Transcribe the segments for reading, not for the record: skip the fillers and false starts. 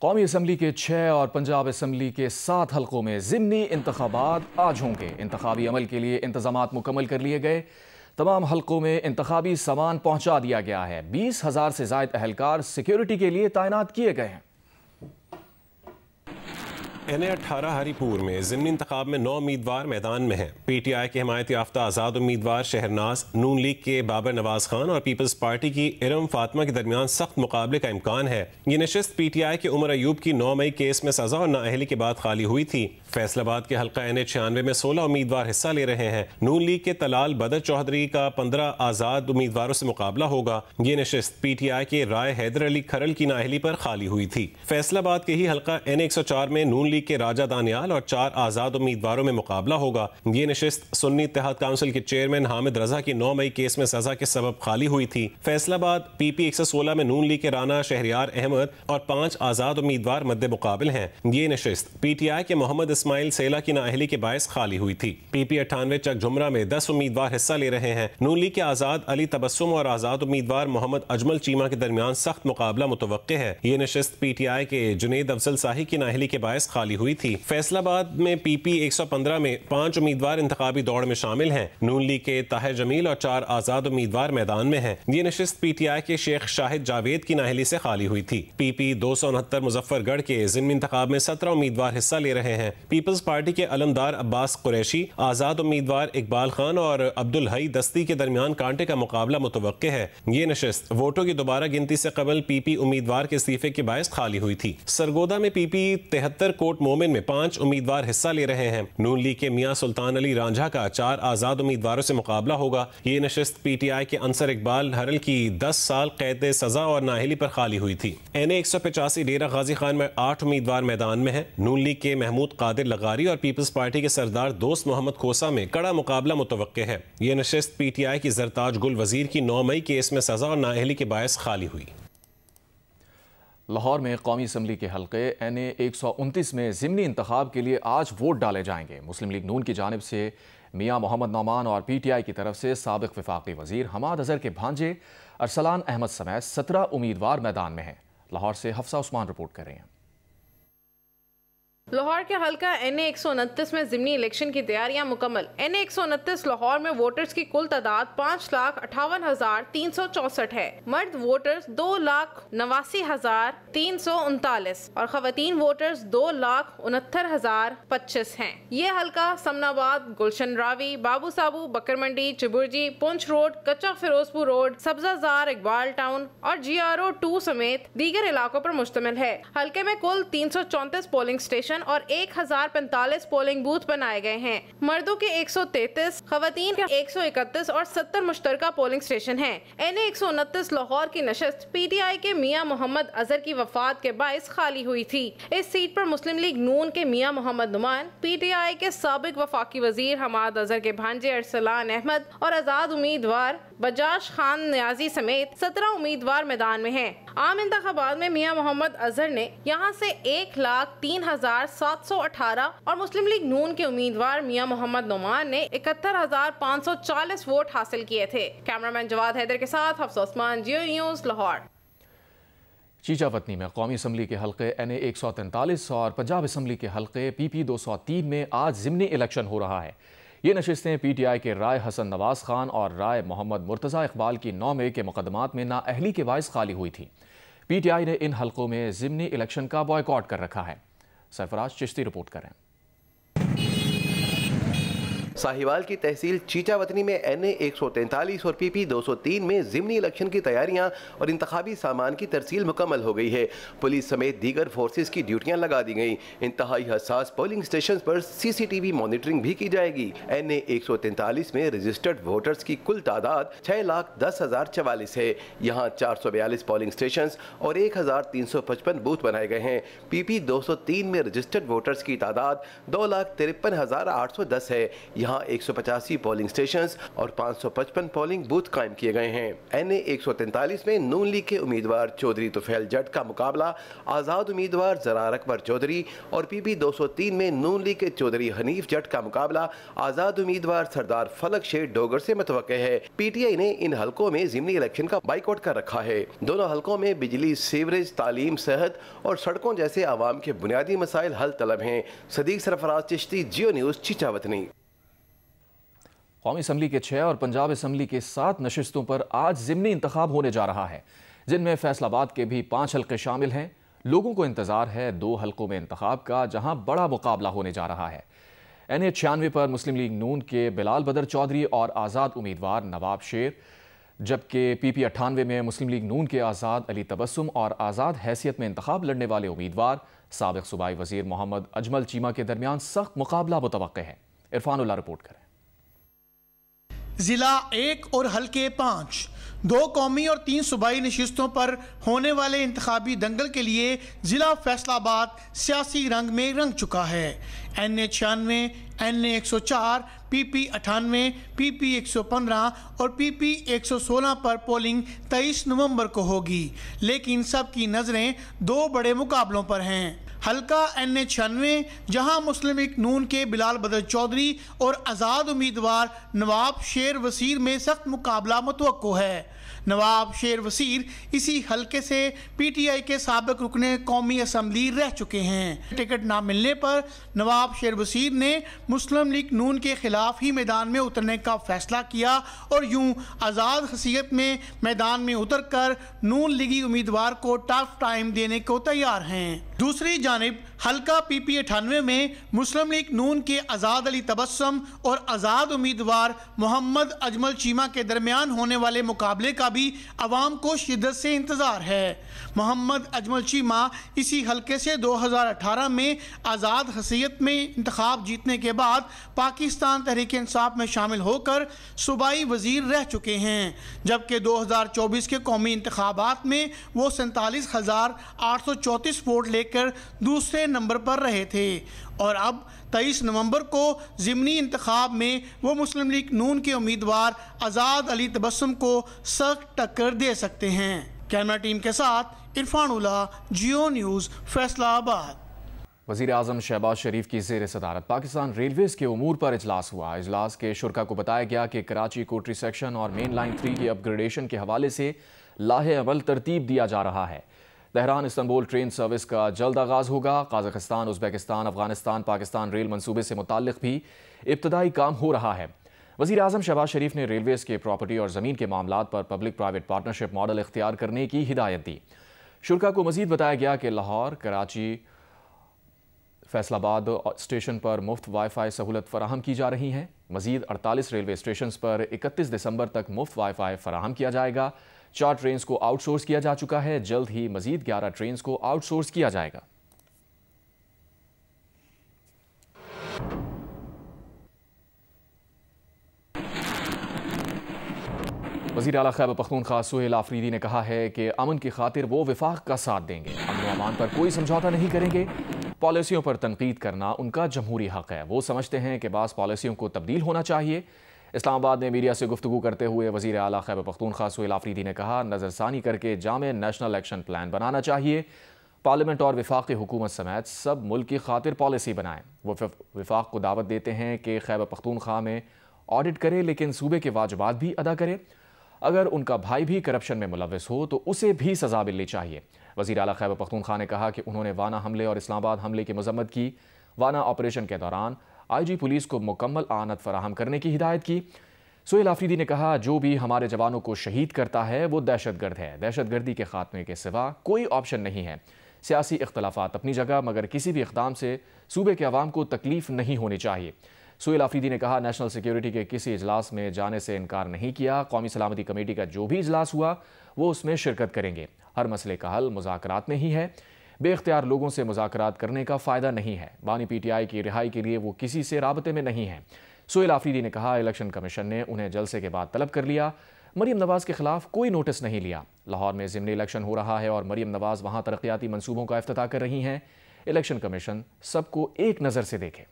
कौमी असम्बली के 6 और पंजाब असम्बली के 7 हलकों में ज़िमनी इंतखाबात आज होंगे। इंतखाबी अमल के लिए इंतजामात मुकम्मल कर लिए गए। तमाम हलकों में इंतखाबी सामान पहुंचा दिया गया है। 20,000 से ज़ायद अहलकार सिक्योरिटी के लिए तैनात किए गए हैं। NA-18 हरीपुर में ज़िमनी इंतखाब में 9 उम्मीदवार मैदान में हैं। PTI के हिमायत याफ्ता आज़ाद उम्मीदवार शहरनाज, नून लीग के बाबर नवाज खान और पीपल्स पार्टी की इरम फातिमा के दरमियान सख्त मुकाबले का इम्कान है। ये नशिस्त PTI के उमर अयूब की 9 मई केस में सजा और नाअहली के बाद खाली हुई थी। फैसलाबाद के हल्का NA-96 में 16 उम्मीदवार हिस्सा ले रहे हैं। नून लीग के तलाल बदर चौधरी का 15 आज़ाद उम्मीदवारों से मुकाबला होगा। ये नशिस्त PTI के राय हैदर अली खरल की नाअहली पर खाली हुई थी। फैसलाबाद के ही हल्का NA-104 में नून लीग के राजा दानियाल और 4 आज़ाद उम्मीदवारों में मुकाबला होगा। ये नशिस्त सुन्नी इत्तेहाद काउंसिल के चेयरमैन हामिद रजा की 9 मई केस में सजा के सबब खाली हुई थी। फैसलाबाद PP 116 में नून लीग के राना शहरियार अहमद और 5 आज़ाद उम्मीदवार मद्दे मुकाबिल हैं। ये नशिस्त PTI के मोहम्मद इस्माइल सेला की नाअहली के बायस खाली हुई थी। PP 98 चक झुमरा में 10 उम्मीदवार हिस्सा ले रहे हैं। नून लीग के आज़ाद अली तबस्सुम और आज़ाद उम्मीदवार मोहम्मद अजमल चीमा के दरमियान सख्त मुकाबला मुतवक्के है। ये नशिस्त PTI के जुनेद अफजल साही की नाअहली के बायस खाली हुई थी। फैसलाबाद में PP 115 में 5 उम्मीदवार इंतखाबी दौड़ में शामिल हैं। नून लीग के ताहिर जमील और 4 आज़ाद उम्मीदवार मैदान में हैं। ये नशिस्त PTI के शेख शाहिद जावेद की नाअहली से खाली हुई थी। PP 269 मुजफ्फरगढ़ के ज़िमनी इंतखाब में 17 उम्मीदवार हिस्सा ले रहे हैं। पीपल्स पार्टी के अलमदार अब्बास कुरैशी, आज़ाद उम्मीदवार इकबाल खान और अब्दुल हई दस्ती के दरमियान कांटे का मुकाबला मुतवक्के है। ये नशिस्त वोटों की दोबारा गिनती से कबल PP उम्मीदवार के इस्तीफे के बायस खाली हुई थी। सरगोदा में PP 73 कोट मोमिन में 5 उम्मीदवार हिस्सा ले रहे हैं। नून लीग के मियां सुल्तान अली रांझा का 4 आज़ाद उम्मीदवारों से मुकाबला होगा। ये नशिस्त PTI के अंसर इकबाल हरल की 10 साल कैद सजा और नाअहली पर खाली हुई थी। NA-185 डेरा गाजी खान में 8 उम्मीदवार मैदान में हैं। नून लीग के महमूद कादिर लगारी और पीपल्स पार्टी के सरदार दोस्त मोहम्मद खोसा में कड़ा मुकाबला मुतवक्के है। ये नशिस्त PTI की जरताज गुल वजीर की 9 मई केस में सजा और नाअहली के बायस खाली हुई। लाहौर में कौमी असम्बली के हल्के NA-129 में ज़िमनी इंतखाब के लिए आज वोट डाले जाएंगे। मुस्लिम लीग नून की जानिब से मियां मोहम्मद नौमान और PTI की तरफ से साबिक वफाकी वजीर हमाद अजहर के भांजे अरसलान अहमद समेत 17 उम्मीदवार मैदान में हैं। लाहौर से हफ्सा उस्मान रिपोर्ट कर रहे हैं। लाहौर के हल्का NA-129 में ज़िमनी इलेक्शन की तैयारियां मुकम्मल। NA-129 लाहौर में वोटर्स की कुल तादाद 5,58,364 है। मर्द वोटर्स 2,89,339 और खवातीन वोटर्स 2,69,025 हैं। ये हल्का समनाबाद, गुलशन रावी, बाबू साबू, बकर मंडी, चिबुरजी, पुंछ रोड, कच्चा फिरोजपुर रोड, सब्जाजार, इकबाल टाउन और GRO 2 समेत दीगर इलाकों पर मुश्तमिल है। हल्के में कुल 334 पोलिंग स्टेशन और 1045 पोलिंग बूथ बनाए गए हैं। मर्दों के 133, खवातीन के 131 और 70 मुश्तरका पोलिंग स्टेशन हैं। NA-129 लाहौर की नशिस्त PTI के मियां मोहम्मद अजहर की वफात के बायस खाली हुई थी। इस सीट पर मुस्लिम लीग नून के मियां मोहम्मद नुमान, PTI के साबिक वफाकी वजीर हमाद अजहर के भांजे अरसलान अहमद और आज़ाद उम्मीदवार बजाज खान न्याजी समेत 17 उम्मीदवार मैदान में हैं। आम इंतखाबात में मियां मोहम्मद अजहर ने यहाँ से 1,03,718 और मुस्लिम लीग नून के उम्मीदवार मियां मोहम्मद नौमान ने 71,540 वोट हासिल किए थे। कैमरामैन जवाद हैदर के साथ हफ्सा उस्मान, जियो न्यूज़, लाहौर। चीचावतनी में कौमी असम्बली के हल्के NA-143 और पंजाब असम्बली के हल्के PP 203 में आज ज़िमनी इलेक्शन हो रहा है। ये नशिस्तें PTI के राय हसन नवाज खान और राय मोहम्मद मुर्तज़ा इकबाल की 9 मई के मुकदमात में नाअहली के बायस खाली हुई थी। PTI ने इन हल्कों में ज़िमनी इलेक्शन का बॉयकॉट कर रखा है। सरफराज चिश्ती रिपोर्ट करें। साहिवाल की तहसील चीचावतनी में NA-143 और PP 203 में ज़िमनी इलेक्शन की तैयारियां और इंतखाबी सामान की तरसील मुकम्मल हो गई है। पुलिस समेत दीगर फोर्सेस की ड्यूटियां लगा दी गई। इंतहाई हसास पोलिंग स्टेशन पर CCTV मॉनिटरिंग भी की जाएगी। NA-143 में रजिस्टर्ड वोटर्स की कुल तादाद 6,10,044 है। यहाँ 442 पोलिंग स्टेशन और 1,355 बूथ बनाए गए हैं। PP 203 में रजिस्टर्ड वोटर्स की तादाद 2,53,810 है। जहां 185 पोलिंग स्टेशन और 555 पोलिंग बूथ कायम किए गए हैं। NA 143 में नून लीग के उम्मीदवार चौधरी तुफैल जट का मुकाबला आज़ाद उम्मीदवार ज़रार अकबर चौधरी और PP 203 में नून लीग के चौधरी हनीफ जट का मुकाबला आज़ाद उम्मीदवार सरदार फलक शेर डोगर से मुतवक्के है। PTI ने इन हलकों में ज़िमनी इलेक्शन का बाइकआउट कर रखा है। दोनों हलकों में बिजली, सीवरेज, तालीम, सेहत और सड़कों जैसे आवाम के बुनियादी मसाइल हल तलब हैं। सदीक सरफराज चिश्ती, जियो न्यूज़, चीचावतनी। कौमी असम्बली के 6 और पंजाब असम्बली के 7 नशिस्तों पर आज ज़िमनी इंतखाब होने जा रहा है, जिनमें फैसलाबाद के भी 5 हल्के शामिल हैं। लोगों को इंतजार है 2 हल्कों में इंतखाब का, जहां बड़ा मुकाबला होने जा रहा है। NA 96 पर मुस्लिम लीग नून के बिलाल बदर चौधरी और आज़ाद उम्मीदवार नवाब शेर, जबकि PP 98 में मुस्लिम लीग नून के आज़ाद अली तबस्सुम और आज़ाद हैसियत में इंतखाब लड़ने वाले उम्मीदवार साबिक सूबाई वजीर मोहम्मद अजमल चीमा के दरमियान सख्त मुकाबला मुतवक्के है। इरफानुल्लाह रिपोर्ट करें। जिला 1 और हल्के 5, 2 कौमी और 3 सूबाई नशिस्तों पर होने वाले इंतखाबी दंगल के लिए जिला फैसलाबाद सियासी रंग में रंग चुका है। NA 96, NA 104, PP 98, PP 115 और PP 116 पर पोलिंग 23 नवंबर को होगी, लेकिन सबकी नजरें 2 बड़े मुकाबलों पर हैं। हल्का NA 96, जहां मुस्लिम लीग नून के बिलाल बदर चौधरी और आज़ाद उम्मीदवार नवाब शेर वसीर में सख्त मुकाबला मुतवक्को है। नवाब शेर वसीर इसी हल्के से PTI के साबिक रुकने कौमी असम्बली रह चुके हैं। टिकट ना मिलने पर नवाब शेर वसीर ने मुस्लिम लीग नून के खिलाफ ही मैदान में उतरने का फैसला किया और यूं आज़ाद हसीयत में मैदान में उतर कर नून लीगी उम्मीदवार को टफ टाइम देने को तैयार हैं। दूसरी जानिब हल्का PP 98 में मुस्लिम लीग नून के आज़ाद अली तबस्सुम और आज़ाद उम्मीदवार मोहम्मद अजमल चीमा के दरमियान होने वाले मुकाबले का भी अवाम को शिद्दत से इंतज़ार है। मोहम्मद अजमल चीमा इसी हल्के से 2018 में आज़ाद हसीयत में इंतखाब जीतने के बाद पाकिस्तान तहरीक इंसाफ में शामिल होकर सूबाई वजीर रह चुके हैं, जबकि 2024 के कौमी इंतखाबात में वो 47,834 वोट लेकर दूसरे नंबर पर रहे थे और अब 23 नवंबर को ज़िमनी इंतखाब में वो मुस्लिम लीग नून के उम्मीदवार आज़ाद अली तबस्सुम को सख्त टक्कर दे सकते हैं। कैमरा टीम के साथ इरफानुल्लाह, जियो न्यूज़, फैसलाबाद। वज़ीर आज़म शहबाज शरीफ की ज़ेर सदारत पाकिस्तान रेलवेज़ के उमूर पर इजलास हुआ। इजलास के शुरका को बताया गया कि कराची कोटरी सेक्शन और मेन लाइन 3 की अपग्रेडेशन के हवाले से लाहे अमल तरतीब दिया जा रहा है। तेहरान इस्तांबुल ट्रेन सर्विस का जल्द आगाज़ होगा। काज़ाकिस्तान, उज़्बेकिस्तान, अफगानिस्तान, पाकिस्तान रेल मंसूबे से मुताल्लिक़ भी इब्तदाई काम हो रहा है। वज़ीर आज़म शहबाज शरीफ ने रेलवेज़ के प्रॉपर्टी और ज़मीन के मामलात पर पब्लिक प्राइवेट पार्टनरशिप मॉडल इख्तियार करने की हिदायत दी। शुरका को मज़ीद बताया गया कि लाहौर, कराची, फैसलाबाद स्टेशन पर मुफ्त वाईफाई सहूलत फराहम की जा रही है। मज़ीद 48 रेलवे स्टेशन पर 31 दिसंबर तक मुफ्त वाईफाई फराहम किया जाएगा। 4 ट्रेन्स को आउटसोर्स किया जा चुका है। जल्द ही मज़ीद 11 ट्रेन्स को आउटसोर्स किया जाएगा। वज़ीर आला खैबर पख्तूनख्वा सुहेल आफरीदी ने कहा है कि अमन की खातिर वो विफाक का साथ देंगे, अमन व अमान पर कोई समझौता नहीं करेंगे। पॉलिसियों पर तनकीद करना उनका जमहूरी हक़ है। वो समझते हैं कि बाज़ पॉलिसियों को तब्दील होना चाहिए। इस्लामाबाद में मीडिया से गुफ्तगू करते हुए वज़ीर आला खैबर पख्तूनख्वा सुहेल आफरीदी ने कहा, नज़रसानी करके जामे नेशनल एक्शन प्लान बनाना चाहिए। पार्लियामेंट और विफाक़ी हुकूमत समेत सब मुल्क की खातिर पॉलिसी बनाएं। वो विफाक को दावत देते हैं कि खैबर पख्तूनख्वा में ऑडिट करे, लेकिन सूबे के वाजिबात भी अदा करे। अगर उनका भाई भी करप्शन में मुलव्वस हो तो उसे भी सज़ा मिलनी चाहिए। वज़ीर आला खैबर पख्तूनख्वा ने कहा कि उन्होंने वाना हमले और इस्लामाबाद हमले की मजम्मत की। वाना ऑपरेशन के दौरान IG पुलिस को मुकम्मल आनत फराहम करने की हिदायत की। सुहेल आफरीदी ने कहा, जो भी हमारे जवानों को शहीद करता है वो दहशतगर्द है। दहशतगर्दी के खात्मे के सिवा कोई ऑप्शन नहीं है। सियासी इख्तलाफात अपनी जगह, मगर किसी भी इक़दाम से सूबे के अवाम को तकलीफ नहीं होनी चाहिए। सुहेल आफरीदी ने कहा, नेशनल सिक्योरिटी के किसी इजलास में जाने से इनकार नहीं किया। कौमी सलामती कमेटी का जो भी इजलास हुआ वो उसमें शिरकत करेंगे। हर मसले का हल मुज़ाकरात में ही है। बेख्तियार लोगों से मुज़ाकरात करने का फ़ायदा नहीं है। बानी PTI की रिहाई के लिए वो किसी से राबते में नहीं है। सुहेल आफरीदी ने कहा, इलेक्शन कमीशन ने उन्हें जलसे के बाद तलब कर लिया। मरीम नवाज़ के खिलाफ कोई नोटिस नहीं लिया। लाहौर में ज़िमनी इलेक्शन हो रहा है और मरीम नवाज़ वहाँ तरक्याती मनसूबों का इफ्तिताह कर रही हैं। इलेक्शन कमीशन सबको एक नज़र से देखे।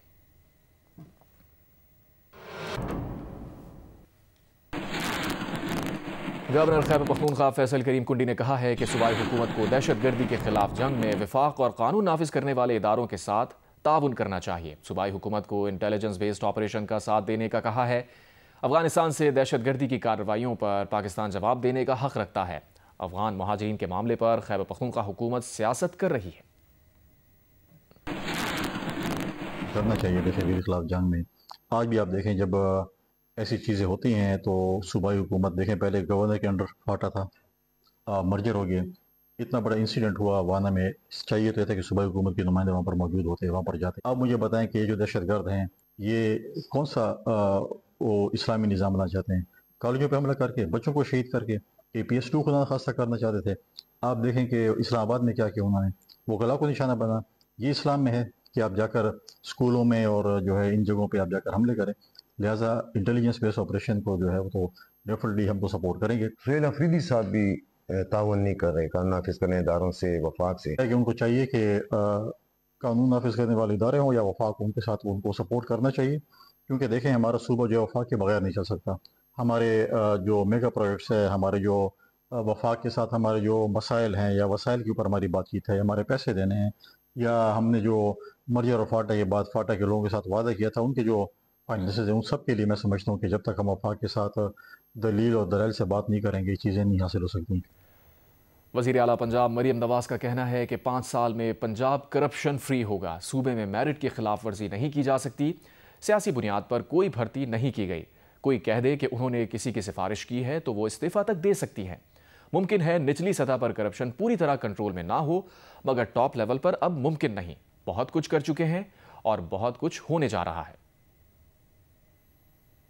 गवर्नर खैबर पख्तूनख्वा फैसल करीम कुंडी ने कहा है कि सूबाई हुकूमत को दहशतगर्दी के खिलाफ जंग में विफाक और कानून नाफिज करने वाले इदारों के साथ ताउन करना चाहिए। सूबाई हुकूमत को इंटेलिजेंस बेस्ड ऑपरेशन का साथ देने का कहा है। अफगानिस्तान से दहशतगर्दी की कार्रवाइयों पर पाकिस्तान जवाब देने का हक रखता है। अफगान महाजिरीन के मामले पर खैबर पख्तूनख्वा हुकूमत सियासत कर रही है। करना चाहिए दहशतगर्दी के खिलाफ जंग में। आज भी आप देखें, जब ऐसी चीज़ें होती हैं तो सूबाई हुकूमत देखें, पहले गवर्नर के अंडर फाटा था, मर्जर हो गए, इतना बड़ा इंसिडेंट हुआ वाना में, चाहिए तो था कि सूबाई हुकूमत के नुमाइंदे वहाँ पर मौजूद होते, वहाँ पर जाते। अब मुझे बताएं कि ये जो दहशतगर्द हैं ये कौन सा वो इस्लामी निज़ाम बनाना चाहते हैं? कॉलेजों पर हमला करके, बच्चों को शहीद करके, PS2 खुदा खासा करना चाहते थे। आप देखें कि इस्लामाबाद में क्या किया उन्होंने, वो गला को निशाना बना। ये इस्लाम में है कि आप जाकर स्कूलों में और जो है इन जगहों पे आप जाकर हमले करें। लिहाजा इंटेलिजेंस बेस्ड ऑपरेशन को जो है वो तो डेफिनेटली हम तो सपोर्ट करेंगे। सुहेल अफरीदी साहब भी ताउन नहीं कर रहे कानून नाफिज करने इदारों से, वफाक से, कि उनको चाहिए कि कानून नाफिज करने वाले इदारे हों या वफाक, उनके साथ उनको सपोर्ट करना चाहिए। क्योंकि देखें, हमारा सूबा जो वफाक के बगैर नहीं चल सकता। हमारे जो मेगा प्रोजेक्ट्स है, हमारे जो वफाक के साथ हमारे जो मसाइल हैं या वसाइल के ऊपर हमारी बातचीत है, हमारे पैसे देने हैं, या हमने जो मर्जर और फाटा के बाद फाटा के लोगों के साथ वादा किया था, उनके जो फाइनेंसेस हैं, उन सब के लिए मैं समझता हूँ कि जब तक हम वफाक के साथ दलील और दलाइल से बात नहीं करेंगे, ये चीज़ें नहीं हासिल हो सकती। वज़ीर आला पंजाब मरियम नवाज का कहना है कि 5 साल में पंजाब करप्शन फ्री होगा। सूबे में मेरिट की खिलाफ वर्जी नहीं की जा सकती। सियासी बुनियाद पर कोई भर्ती नहीं की गई। कोई कह दे कि उन्होंने किसी की सिफारिश की है तो वो इस्तीफ़ा तक दे सकती हैं। मुमकिन है निचली सतह पर करप्शन पूरी तरह कंट्रोल में ना हो, मगर टॉप लेवल पर अब मुमकिन नहीं। बहुत कुछ कर चुके हैं और बहुत कुछ होने जा रहा है।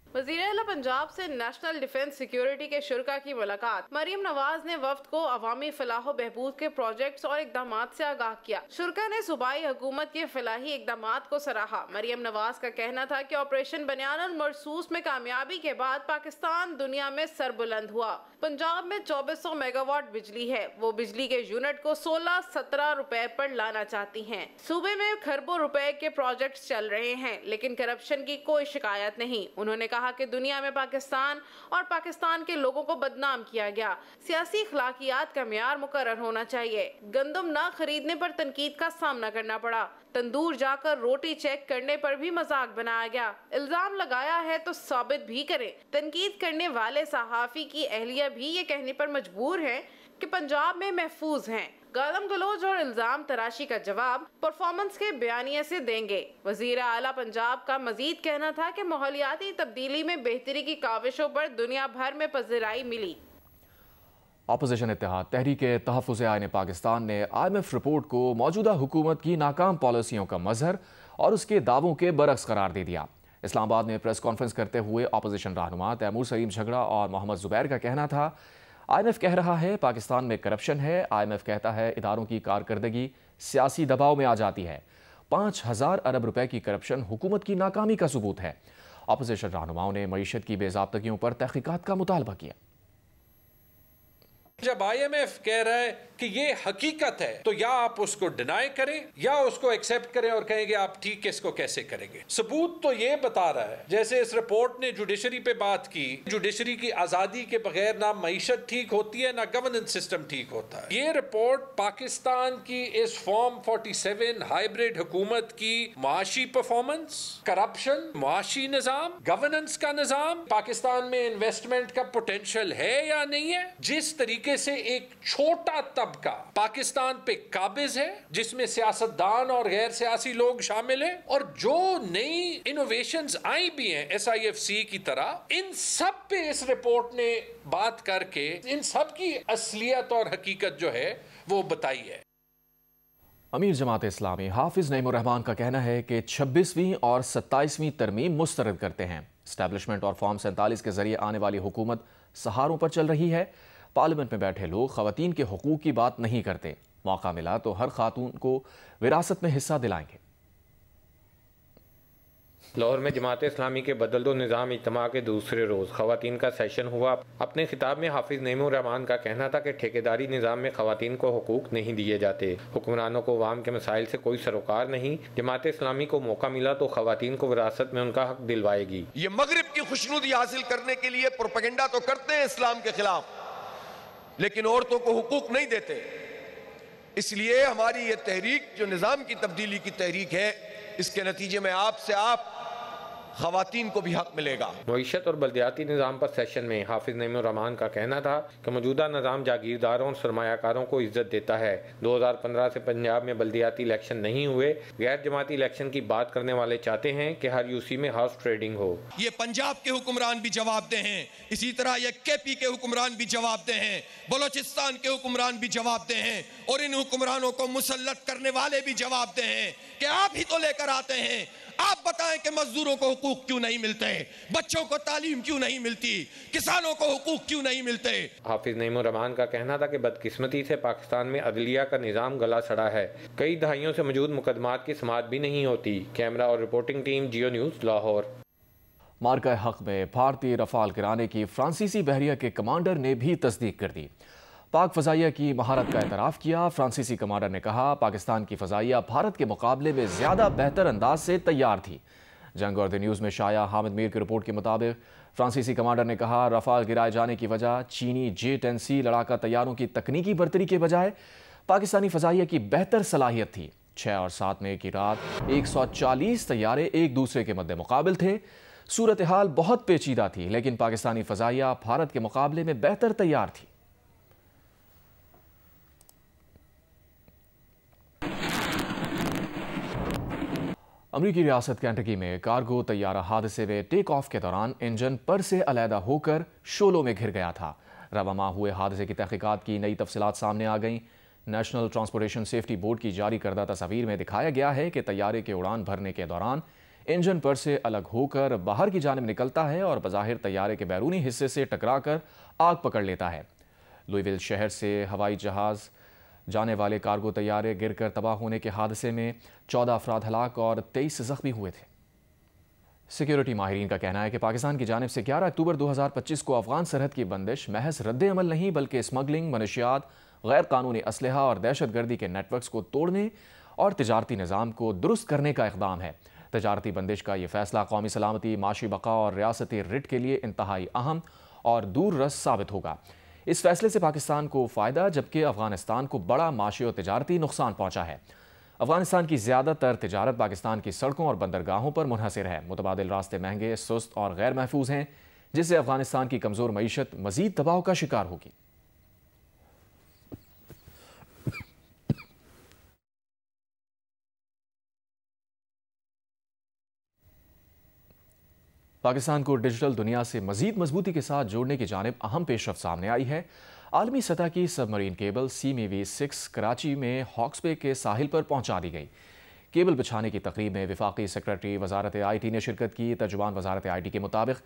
वज़ीर आला पंजाब से नेशनल डिफेंस सिक्योरिटी के शुरा की मुलाकात। मरियम नवाज ने वफ्द को अवामी फलाह बहबूद के प्रोजेक्ट्स और इकदाम से आगाह किया। शुरा ने सूबाई हुकूमत के फलाही इकदाम को सराहा। मरियम नवाज का कहना था कि ऑपरेशन बनियान और मरसूस में कामयाबी के बाद पाकिस्तान दुनिया में सरबुलंद हुआ। पंजाब में 2400 मेगावाट बिजली है। वो बिजली के यूनिट को 16-17 रुपए पर लाना चाहती हैं। सूबे में खरबों रुपए के प्रोजेक्ट्स चल रहे हैं, लेकिन करप्शन की कोई शिकायत नहीं। उन्होंने कहा कि दुनिया में पाकिस्तान और पाकिस्तान के लोगों को बदनाम किया गया। सियासी अखलाकियात का मियार मुकर्रर होना चाहिए। गंदम ना खरीदने पर तनकीद का सामना करना पड़ा। तंदूर जाकर रोटी चेक करने पर भी मजाक बनाया गया। इल्जाम लगाया है तो साबित भी करें। तनकीद करने वाले सहाफी की अहलिया भी ये कहने पर मजबूर है कि पंजाब में महफूज हैं। गालम गलोज और इल्जाम तराशी का जवाब परफॉर्मेंस के बयानिए से देंगे। वजीर आला पंजाब का मजीद कहना था कि माहौलियाती तब्दीली में बेहतरी की काविशों पर दुनिया भर में पज़िराई मिली। अपोजिशन इत्तेहाद तहरीक तहफ़्फ़ुज़ आइन पाकिस्तान ने IMF रिपोर्ट को मौजूदा हुकूमत की नाकाम पॉलिसियों का मजहर और उसके दावों के बरक्स करार दे दिया। इस्लामाबाद में प्रेस कॉन्फ्रेंस करते हुए अपोजिशन रहनुमा तैमूर सलीम झगड़ा और मोहम्मद जुबैर का कहना था, IMF कह रहा है पाकिस्तान में करप्शन है। IMF कहता है इदारों की कारकर्दगी सियासी दबाव में आ जाती है। 5000 अरब रुपए की करप्शन हुकूमत की नाकामी का सबूत है। अपोजिशन रहनुमाओं ने मईशत की बेज़ाब्तगियों पर तहकीकात का मुतालबा किया। जब IMF कह रहा है कि ये हकीकत है, तो या आप उसको डिनाई करें या उसको एक्सेप्ट करें और कहेंगे आप ठीक इसको कैसे करेंगे। सबूत तो ये बता रहा है, जैसे इस रिपोर्ट ने जुडिशरी पे बात की, जुडिशरी की आजादी के बगैर ना मईशत ठीक होती है ना गवर्नेंस सिस्टम ठीक होता है। ये रिपोर्ट पाकिस्तान की इस फॉर्म 47 हाइब्रिड हुकूमत की मुआशी परफॉर्मेंस, करप्शन, मुआशी निजाम, गवर्नेंस का निजाम, पाकिस्तान में इन्वेस्टमेंट का पोटेंशियल है या नहीं है, जिस तरीके से एक छोटा तबका पाकिस्तान पे काबिज है, जिसमें सियासतदान और गैर सियासी लोग शामिल हैं, और जो नई इनोवेशंस आई भी हैं SIFC की तरह, इन सब पे इस रिपोर्ट ने बात करके इन सब की असलियत और हकीकत जो है वो बताई है। अमीर जमात इस्लामी हाफिज नईमुर रहमान का कहना है कि 26वीं और 27वीं तरमीम मुस्तरद करते हैं। एस्टैब्लिशमेंट और फॉर्म 47 के जरिए आने वाली हुकूमत सहारों पर चल रही है। पार्लियामेंट में बैठे लोग खवातीन के हुकूक की बात नहीं करते। मौका मिला तो हर खातून को विरासत में हिस्सा दिलाएंगे। लाहौर में जमात इस्लामी के बदल निज़ाम इज्तिमा के दूसरे रोज़ खवातीन का सेशन हुआ। अपने खिताब में हाफिज नईमुर रहमान का कहना था कि ठेकेदारी निज़ाम में खवातीन को हुकूक नहीं दिए जाते। हुक्मरानों को अवाम के मसाइल से कोई सरोकार नहीं। जमात इस्लामी को मौका मिला तो खवातीन को विरासत में उनका हक दिलवाएगी। ये मगरिब की खुशनुदी हासिल करने के लिए प्रोपेगेंडा तो करते हैं इस्लाम के खिलाफ, लेकिन औरतों को हुकूक नहीं देते। इसलिए हमारी ये तहरीक जो निज़ाम की तब्दीली की तहरीक है, इसके नतीजे में आप खवातीन को भी हक मिलेगा। मईशत और बल्दियाती निज़ाम पर सेशन में हाफिज नईमुर रहमान का कहना था कि मौजूदा निज़ाम जागीरदारों और सरमायाकारों को इज्जत देता है। 2015 से पंजाब में बल्दियाती इलेक्शन नहीं हुए। गैर जमाती इलेक्शन की बात करने वाले चाहते हैं कि हर यूसी में हॉर्स ट्रेडिंग हो। ये पंजाब के हुक्मरान भी जवाबदेह हैं, इसी तरह ये केपी के हुक्मरान भी जवाबदेह हैं, बलोचिस्तान के हुक्मरान भी जवाबदेह हैं, और इन हुक्मरानों को मुसल्लत करने वाले भी जवाबदेह हैं कि आप ही तो लेकर आते हैं। आप बताएं कि मजदूरों को हुकूक क्यों नहीं मिलते, बच्चों को तालीम क्यों नहीं मिलती, किसानों को हुकूक क्यों नहीं मिलते। हाफिज नईमुर रहमान का कहना था कि बदकिस्मती से पाकिस्तान में अदलिया का निज़ाम गला सड़ा है। कई दहाइयों से मौजूद मुकदमात की समाअत भी नहीं होती। कैमरा और रिपोर्टिंग टीम जियो न्यूज़ लाहौर। मार्का हक में भारतीय रफाल गिराने की फ्रांसीसी बहरिया के कमांडर ने भी तस्दीक कर दी। पाक फ़ज़ाइया की महारत का एतराफ़ किया। फ्रांसीसी कमांडर ने कहा, पाकिस्तान की फ़ज़ाइया भारत के मुकाबले में ज़्यादा बेहतर अंदाज से तैयार थी। जंग और द न्यूज़ में शाया हामिद मीर की रिपोर्ट के मुताबिक फ्रांसीसी कमांडर ने कहा, रफाल गिराए जाने की वजह चीनी J-10C लड़ाका तैयारों की तकनीकी बर्तरी के बजाय पाकिस्तानी फ़ज़ाइया की बेहतर सलाहियत थी। 6 और 7 मई की रात 140 तैयारे एक दूसरे के मद्दे मुकाबिल थे। सूरत हाल बहुत पेचीदा थी, लेकिन पाकिस्तानी फ़ज़ाइया भारत के मुकाबले में बेहतर तैयार थी। अमरीकी रियासत कैंटकी में कार्गो तैयारा हादसे में टेक ऑफ के दौरान इंजन पर से अलहदा होकर शोलों में घिर गया था। रवा माह हुए हादसे की तहकीकात की नई तफसीलात सामने आ गईं। नेशनल ट्रांसपोर्टेशन सेफ्टी बोर्ड की जारी करदा तस्वीर में दिखाया गया है कि तैयारे के उड़ान भरने के दौरान इंजन पर से अलग होकर बाहर की जानिब निकलता है और बज़ाहिर तैयारे के बैरूनी हिस्से से टकराकर आग पकड़ लेता है। लुईविल शहर से हवाई जहाज़ जाने वाले कार्गो तैयारे गिरकर तबाह होने के हादसे में 14 अफराद हलाक और 23 जख्मी हुए थे। सिक्योरिटी माहिरीन का कहना है कि पाकिस्तान की जानिब से 11 अक्टूबर 2025 को अफगान सरहद की बंदिश महज रद्द-ए-अमल नहीं बल्कि स्मगलिंग, मनशियात, गैर कानूनी असलहा और दहशतगर्दी के नेटवर्क्स को तोड़ने और तिजारती निज़ाम को दुरुस्त करने का इक़दाम है। तिजारती बंदिश का यह फैसला कौमी सलामती, माशी बका और रियासती रिट के लिए इंतहाई अहम और दूर रस साबित होगा। इस फैसले से पाकिस्तान को फ़ायदा जबकि अफगानिस्तान को बड़ा माशी और तिजारती नुकसान पहुंचा है। अफगानिस्तान की ज़्यादातर तिजारत पाकिस्तान की सड़कों और बंदरगाहों पर मुनहसर है। मुतबादिल रास्ते महंगे, सुस्त और गैर महफूज हैं, जिससे अफगानिस्तान की कमज़ोर मईशत मज़ीद दबाव का शिकार होगी। पाकिस्तान को डिजिटल दुनिया से मजीद मजबूती के साथ जोड़ने की जानिब अहम पेशरफ्त सामने आई है। आलमी सतह की सबमरीन केबल CMV-6 कराची में हॉक्स बे के साहिल पर पहुंचा दी गई। केबल बिछाने की तकरीब में वफाकी सेक्रेटरी वजारत IT ने शिरकत की। तर्जुमान वजारत IT के मुताबिक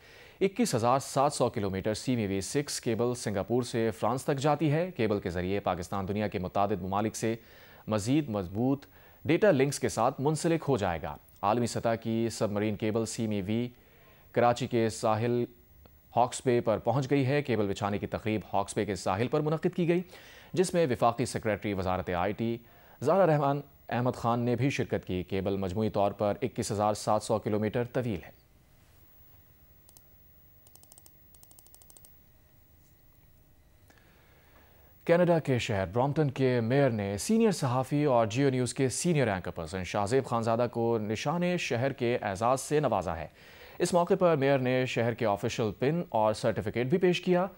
21,700 किलोमीटर CMV-6 केबल सिंगापुर से फ्रांस तक जाती है। केबल के जरिए पाकिस्तान दुनिया के मुतादिद ममालिक से मजीद मजबूत डेटा लिंक्स के साथ मुंसलिक हो जाएगा। आलमी सतह की सबमरीन केबल CMV कराची के साहिल हॉक्स बे पर पहुंच गई है। केबल बिछाने की तकरीब हॉक्स बे के साहिल पर मुनक़िद की गई, जिसमें वफाकी secretary Wazarat IT Zaara Rahman Ahmad Khan ने भी शिरकत की। केबल मजमूई तौर पर 21,700 किलोमीटर तवील है। कनाडा के शहर ब्रॉम्पटन के मेयर ने सीनियर सहाफ़ी और जियो न्यूज़ के senior anchor person Shahzeb Khanzada को निशाने शहर के एजाज़ से नवाजा है। इस मौके पर मेयर ने शहर के ऑफिशियल पिन और सर्टिफिकेट भी पेश किया।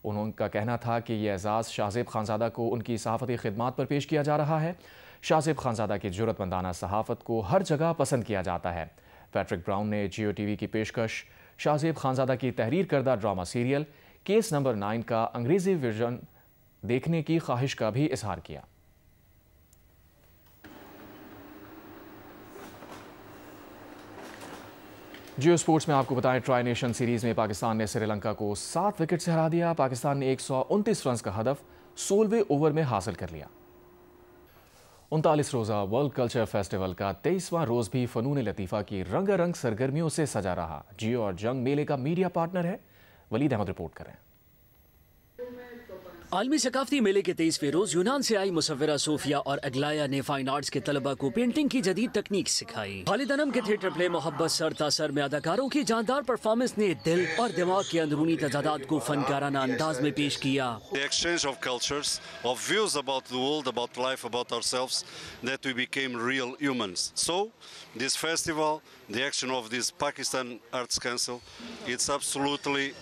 उनका कहना था कि यह एजाज़ शाहजेब खानज़ादा को उनकी सहाफ़ती खिदमात पर पेश किया जा रहा है। शाहजेब खानज़ादा की जुर्रतमंदाना सहाफ़त को हर जगह पसंद किया जाता है। पैट्रिक ब्राउन ने जियो TV की पेशकश शाहजेब खानज़ादा की तहरीर करदा ड्रामा सीरियल केस नंबर 9 का अंग्रेज़ी वर्जन देखने की ख्वाहिश का भी इजहार किया। जियो स्पोर्ट्स में आपको बताएं, ट्राई नेशन सीरीज में पाकिस्तान ने श्रीलंका को 7 विकेट से हरा दिया। पाकिस्तान ने 129 रन का हदफ 16वें ओवर में हासिल कर लिया। 39 रोज़ा वर्ल्ड कल्चर फेस्टिवल का 23वां रोज़ भी फ़नून लतीफ़ा की रंगारंग सरगर्मियों से सजा रहा। जियो और जंग मेले का मीडिया पार्टनर है। वलीद अहमद रिपोर्ट करें। आलमी सकाफती मेले के 23वें रोज यूनान से आई मुसव्विरा सोफिया और अगलाया ने फाइन आर्ट्स के तलबा को पेंटिंग की जदीद तकनीक सिखाई। खालिद अनम के थिएटर प्ले मोहब्बत सर तासर में अदाकारों की जानदार परफॉर्मेंस ने दिल और दिमाग के अंदरूनी तजादात को फनकाराना अंदाज में पेश किया। The exchange of cultures, of views about the world, about life, about ourselves, that we became real humans. So this festival, the action of this Pakistan Arts Council, it's absolutely